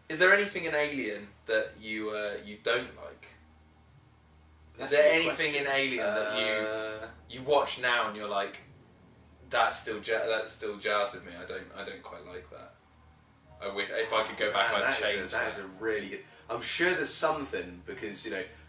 Is there anything in Alien that you don't like? That's Is there a good anything question. in Alien that you watch now and you're like, that still jars with me. I don't quite like that. I wish if I could go back, I'd change. That is a really good. I'm sure there's something because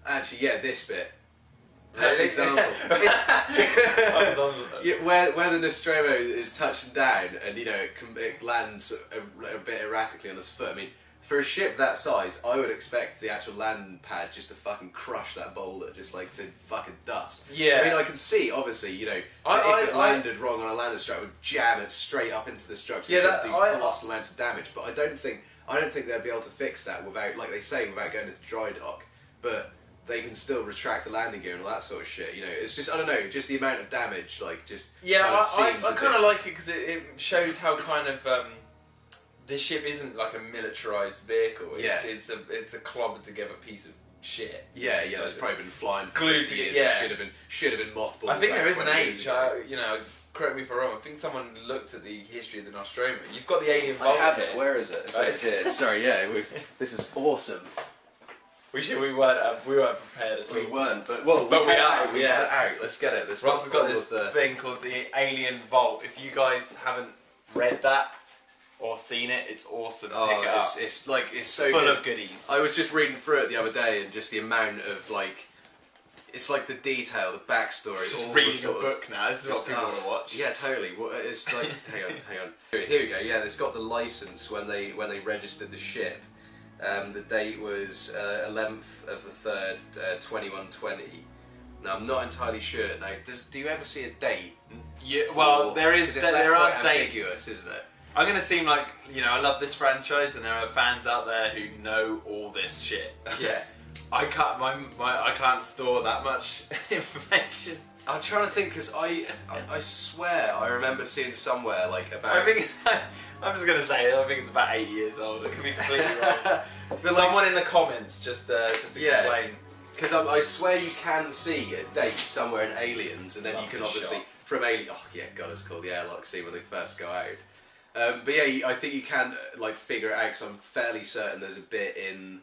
actually this bit. Perfect example. Where the Nostromo is touching down and it lands a bit erratically on his foot. I mean, for a ship that size, I would expect the actual land pad just to fucking crush that boulder, just like to fucking dust. Yeah. I mean, I can see obviously, if it landed wrong on a landing strike, it would jam it straight up into the structure. Yeah, do colossal amounts of damage. But I don't think they'd be able to fix that without, like they say, without going into dry dock. But they can still retract the landing gear and all that sort of shit. It's just, I don't know, just the amount of damage, like just. Yeah, I kind of like it because it shows how kind of. This ship isn't like a militarised vehicle. It's a clobbered together piece of shit. Yeah, that's probably been flying for glued 50 to years. Yeah, should have been mothballed. I think there is an age. Correct me if I'm wrong. I think someone looked at the history of the Nostromo. You've got the alien vault. I have it. Where is it? It's here. Sorry. Yeah, this is awesome. We weren't prepared at all. We weren't, but we are. We got it out. Let's get it. Ross has got this thing called the Alien Vault. If you guys haven't read that or seen it, it's awesome. Pick it up. It's so full good. of goodies. I was just reading through it the other day, and just the amount of it's like the detail, the backstory. Just reading a book now. This is what people want to watch. Yeah, totally. Well, it's like, hang on. Here we go. Yeah, it's got the license when they registered the ship. The date was 11th of the 3rd, 2120. Now I'm not entirely sure. Now, do you ever see a date? Yeah. Well, there are dates. Ambiguous, isn't it? I'm gonna seem like I love this franchise, and there are fans out there who know all this shit. Yeah. I can't store that much information. I'm trying to think because I swear I remember seeing somewhere about. I think I'm just gonna say I think it's about 8 years old. It could be completely wrong. But someone in the comments just explain. Because I swear you can see a date somewhere in Aliens, and then you can obviously from Alien. Oh yeah, God, it's called the airlock scene when they first go out. But yeah, I think you can figure it out because I'm fairly certain there's a bit in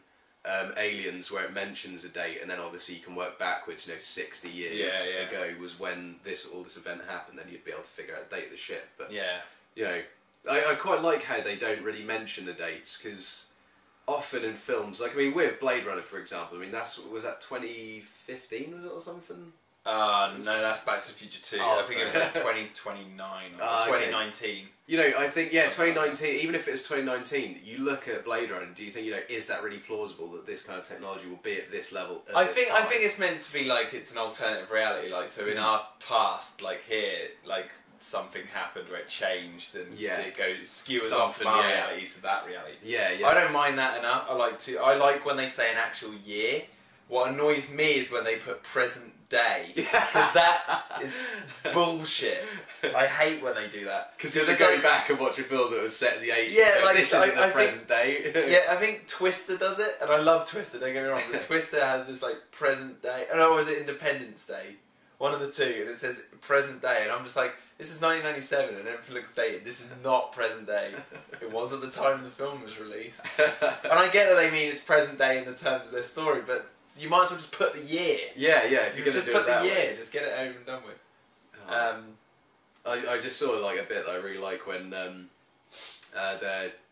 Aliens where it mentions a date, and then obviously you can work backwards. 60 years ago was when all this event happened. Then you'd be able to figure out the date of the ship. But I quite like how they don't really mention the dates because often in films, with Blade Runner for example, was that 2015 was it or something? No, that's Back to the Future 2. I think it was 2029 or 2019. I think 2019. Even if it was 2019, you look at Blade Runner. Do you think is that really plausible that this kind of technology will be at this level? I think it's meant to be it's an alternative reality. So in our past, here, something happened where it changed and it skewers off from our reality to that reality. Yeah. I don't mind that enough. I like when they say an actual year. What annoys me is when they put present day, because that is bullshit. I hate when they do that. Because if they go back and watch a film that was set in the 80s, this isn't the present day. Yeah, I think Twister does it, and I love Twister, don't get me wrong, but Twister has this present day, or is it Independence Day? One of the two, and it says present day, and I'm just like, this is 1997 and everything looks dated. This is not present day. It was at the time the film was released. And I get that they mean it's present day in the terms of their story, but you might as well just put the year. Yeah, if you're going to do it that way. Just put the year, just get it over and done with. I just saw a bit that I really like when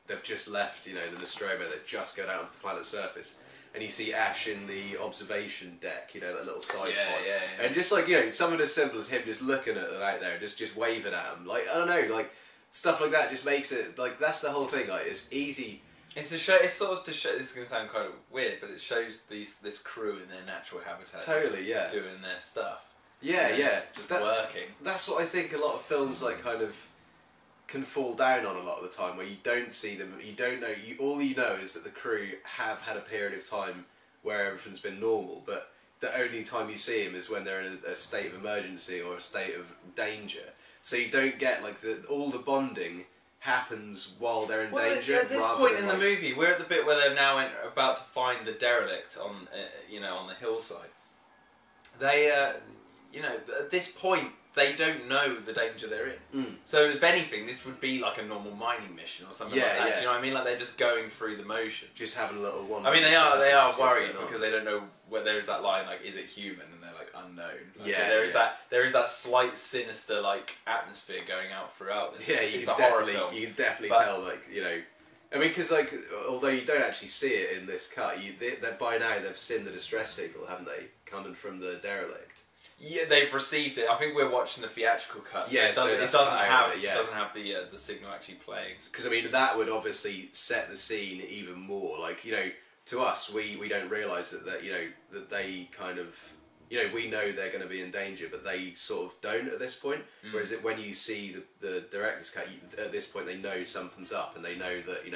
they've just left, the Nostromo, they've just gone out onto the planet's surface. And you see Ash in the observation deck, that little side pod. Yeah. And just something as simple as him just looking at them out there and just waving at them. I don't know, stuff like that just makes it, that's the whole thing, it's easy. It's to show, this is going to sound kind of weird, but it shows this crew in their natural habitat. Totally, yeah. Doing their stuff. Yeah. Just working. That's what I think a lot of films, kind of can fall down on a lot of the time, where you don't see them, you don't know, all you know is that the crew have had a period of time where everything's been normal, but the only time you see them is when they're in a state of emergency or a state of danger. So you don't get all the bonding happens while they're in danger. At this point in the movie, we're at the bit where they're now about to find the derelict on on the hillside. They at this point they don't know the danger they're in. So if anything, this would be like a normal mining mission or something like that. Do you know what I mean? Like they're just going through the motion, just having a little one. I mean, they are worried because they don't know where there is that line. Like, is it human? And they're like unknown. Like, there is that slight sinister like atmosphere going out throughout this. Yeah, it's a horror film. You can definitely tell, like, you know. I mean, because like, although you don't actually see it in this cut, by now they've seen the distress signal, haven't they, coming from the derelict? Yeah, they've received it. I think we're watching the theatrical cut. So yeah, it doesn't have the signal actually playing. Because I mean, that would obviously set the scene even more. Like, you know, to us, we don't realise that you know that they kind of, you know, we know they're going to be in danger, but they sort of don't at this point. Whereas when you see the director's cut, at this point they know something's up, and they know that you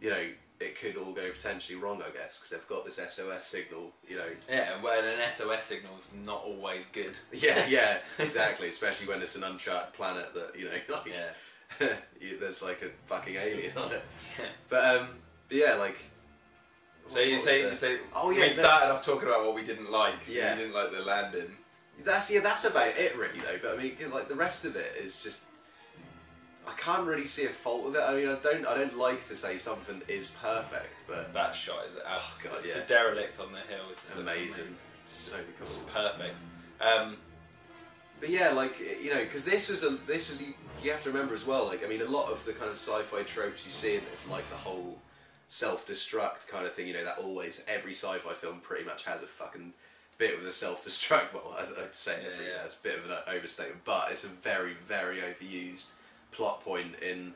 know it could all go potentially wrong, I guess, because they've got this SOS signal, you know. Yeah, well, an SOS signal is not always good. Yeah, exactly. Especially when it's an uncharted planet that, you know, like, there's like a fucking alien on it. Yeah. But yeah, like. So you say, oh yeah, we started off talking about what we didn't like. So yeah, you didn't like the landing. That's about it, really, though. But I mean, like the rest of it is just. I can't really see a fault with it. I mean, I don't like to say something is perfect, but that shot is oh god, it's the derelict on the hill. It's amazing, so cool, it's perfect. But yeah, like, you know, because this was you have to remember as well. Like, I mean, a lot of the kind of sci-fi tropes you see in this, like the whole self-destruct kind of thing. You know, that always every sci-fi film pretty much has a fucking bit of a self-destruct. Well, I'd say it's a bit of an overstatement, but it's a very, very overused plot point in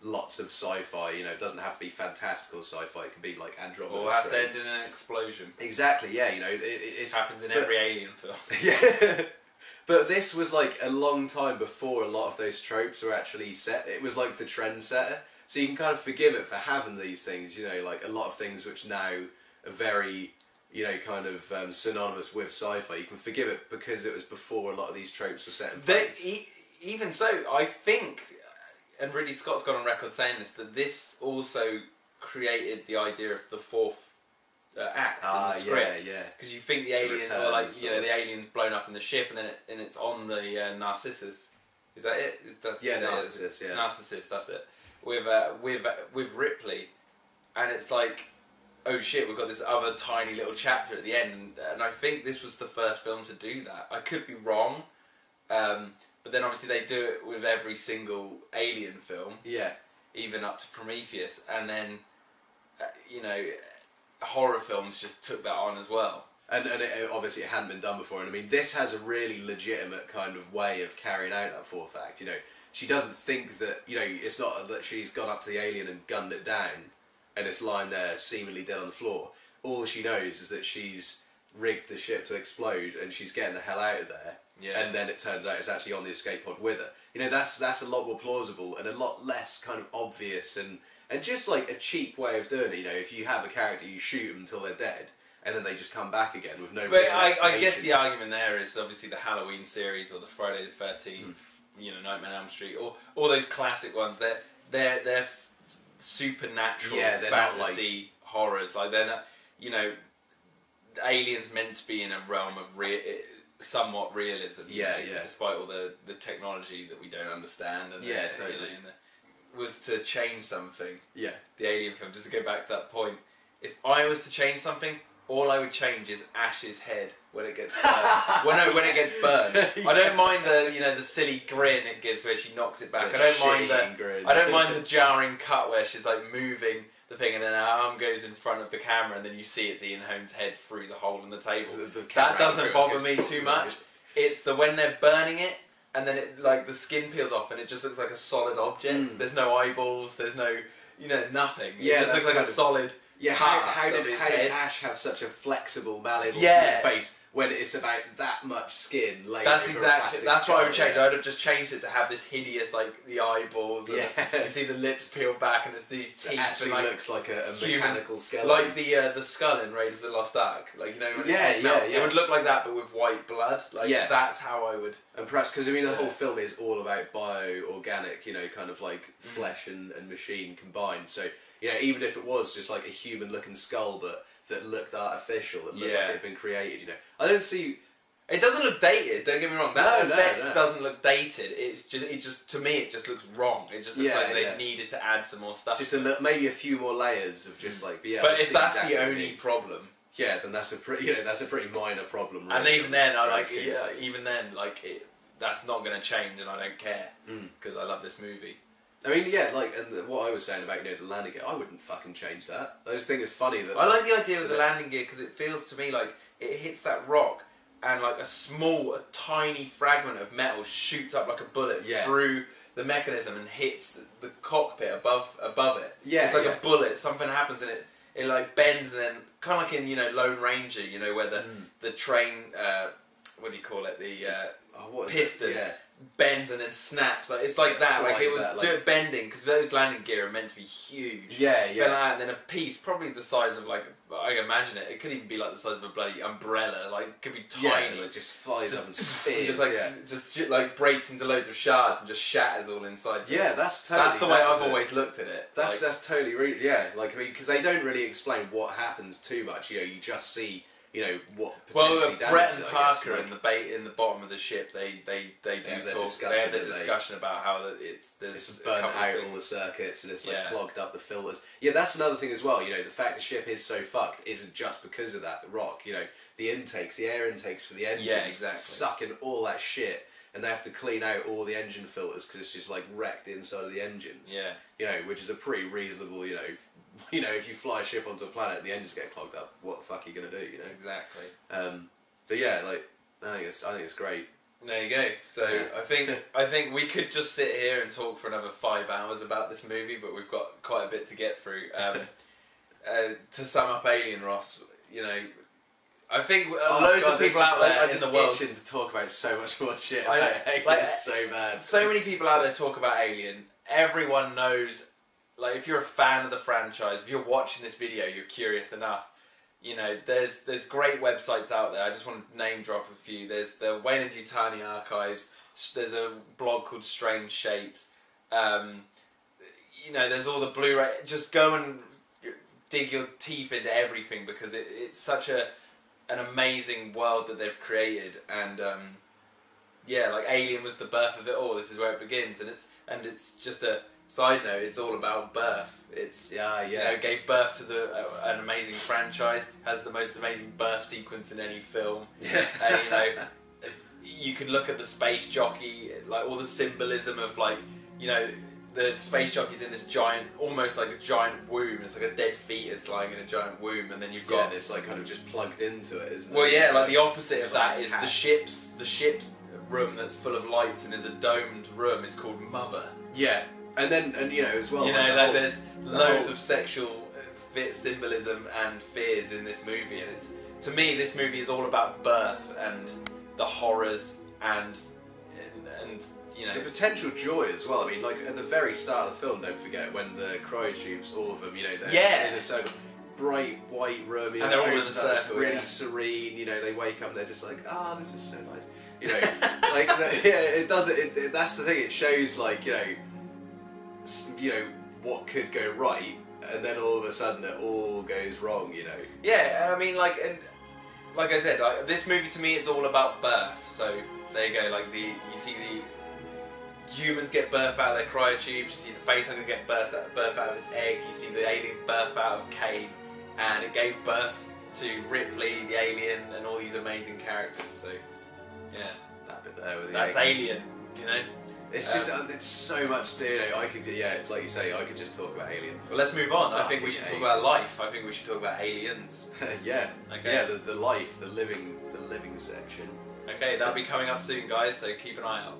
lots of sci-fi. You know, it doesn't have to be fantastical sci-fi. It can be like Andromeda. Or it has to end in an explosion. Exactly. Yeah. You know, it happens in every alien film. Yeah. But this was like a long time before a lot of those tropes were actually set. It was like the trendsetter. So you can kind of forgive it for having these things, you know, like a lot of things which now are very, you know, kind of synonymous with sci-fi. You can forgive it because it was before a lot of these tropes were set in place. Even so, I think, and Ridley Scott's gone on record saying this, that this also created the idea of the fourth act in the script. Yeah. Because you think the aliens, or like, you know, the alien's blown up in the ship, and then it's on the Narcissus. Is that it? Narcissus. Yeah. Narcissus. That's it. With Ripley, and it's like, oh shit, we've got this other tiny little chapter at the end, and I think this was the first film to do that. I could be wrong, but then obviously they do it with every single Alien film. Yeah. Even up to Prometheus, and then you know, horror films just took that on as well. And obviously it hadn't been done before, and I mean, this has a really legitimate kind of way of carrying out that fourth act, you know. She doesn't think that, you know, it's not that she's gone up to the alien and gunned it down and it's lying there seemingly dead on the floor. All she knows is that she's rigged the ship to explode and she's getting the hell out of there. Yeah. And then it turns out it's actually on the escape pod with her. You know, that's a lot more plausible and a lot less kind of obvious and just like a cheap way of doing it. You know, if you have a character, you shoot them until they're dead and then they just come back again with no. But I guess the argument there is obviously the Halloween series or the Friday the 13th. You know, Nightmare on Elm Street, or all those classic ones. They're supernatural fantasy horrors. Like they're not, you know, the aliens meant to be in a realm of somewhat realism. Yeah, you know, despite all the technology that we don't understand. And totally. You know, was to change something. Yeah. The Alien film. Just to go back to that point, if I was to change something, all I would change is Ash's head when it gets burned. when it gets burned. I don't mind the silly grin it gives where she knocks it back. I don't mind the jarring cut where she's like moving the thing and then her arm goes in front of the camera and then you see it's Ian Holmes' head through the hole in the table. That doesn't bother me too much. It's the when they're burning it and then it like the skin peels off and it just looks like a solid object. There's no eyeballs. There's no nothing. It just looks like a solid. Yeah, how did Ash have such a flexible, malleable face when it's about that much skin laid over a plastic That's what I would skull, change. I would have just changed it to have this hideous, like, the eyeballs, and you see the lips peel back and there's these teeth. It actually and, like, looks like a mechanical skeleton. Like the skull in Raiders of the Lost Ark. Like, you know, when it melts. It would look like that, but with white blood. Like, that's how I would... And perhaps, because, I mean, the whole film is all about bio-organic, you know, kind of like flesh and machine combined, so... You know, even if it was just like a human-looking skull, but that looked artificial, that looked like it had been created. You know, I don't see It doesn't look dated. Don't get me wrong. That effect doesn't look dated. It just to me it just looks wrong. It just looks like they needed to add some more stuff. Just maybe a few more layers of just like. But, but if that's the only problem, then that's a pretty minor problem. Really, and even then, that's not going to change, and I don't care because I love this movie. I mean, and what I was saying about the landing gear, I wouldn't fucking change that. I just think it's funny that I like the idea of the landing gear because it feels to me like it hits that rock. And like a tiny fragment of metal shoots up like a bullet through the mechanism and hits the cockpit above it. Yeah, it's like a bullet. Something happens and it like bends and then kind of like in Lone Ranger, where the train what do you call it, the piston bends and then snaps. Like it's like that. Like it was bending because those landing gear are meant to be huge. And then a piece, probably the size of like. I can imagine it. It could even be like the size of a bloody umbrella. Like, it could be tiny. It just flies up and spins. Just breaks into loads of shards and just shatters all inside. Yeah, that's totally. That's the way I've always looked at it. That's totally because they don't really explain what happens too much. You just see. What potentially damages Brett and it, Parker in the bottom of the ship, they have the discussion about how it's burnt out all the circuits and it's clogged up the filters. Yeah, that's another thing as well. The fact the ship is so fucked isn't just because of that rock. The air intakes for the engines, sucking all that shit, and they have to clean out all the engine filters because it's just like wrecked inside of the engines. Yeah, which is a pretty reasonable. If you fly a ship onto a planet and the engines get clogged up, what the fuck are you gonna do? Exactly. But yeah, I think it's great. There you go. So I think we could just sit here and talk for another 5 hours about this movie, but we've got quite a bit to get through. To sum up Alien, Ross, I think loads of people out there in the world itching to talk about so much more shit about Alien. It's so bad. So many people out there talk about Alien. Everyone knows. Like, if you're a fan of the franchise, if you're watching this video, you're curious enough. There's great websites out there. I just want to name drop a few. There's the Weyland-Yutani Archives. There's a blog called Strange Shapes. There's all the Blu-ray. Just go and dig your teeth into everything because it's such an amazing world that they've created. And Alien was the birth of it all. This is where it begins, and it's just a side note. It's all about birth. It's gave birth to an amazing franchise. Has the most amazing birth sequence in any film. You can look at the space jockey, like all the symbolism of the space jockey's in this giant, almost like a giant womb. It's like a dead fetus lying in a giant womb, and then you've got it's like kind of just plugged into it, isn't it? Well, like the opposite of that is the ship's room that's full of lights and is a domed room. It's called Mother. Yeah. And then, as well... there's loads of sexual symbolism and fears in this movie, and to me, this movie is all about birth and the horrors and the potential joy as well. I mean, at the very start of the film, don't forget, when the cryotubes, all of them, they're in a circle, bright white room, and they're all in a circle, really serene, they wake up and they're just like, this is so nice. It does it. That's the thing. It shows what could go right, and then all of a sudden it all goes wrong. Yeah, I mean, and like I said, this movie to me, it's all about birth. So there you go. You see the humans get birth out of their cryotubes. You see the facehugger get birth out of his egg. You see the alien birth out of Kane, and it gave birth to Ripley, the alien, and all these amazing characters. So yeah, that bit there with that's Alien. It's just it's so much to I could like you say, I could just talk about Alien. Well, let's move on. I think we should talk about life. I think we should talk about aliens. Yeah. Okay. Yeah, the life, the living section. Okay, that'll be coming up soon, guys. So keep an eye out.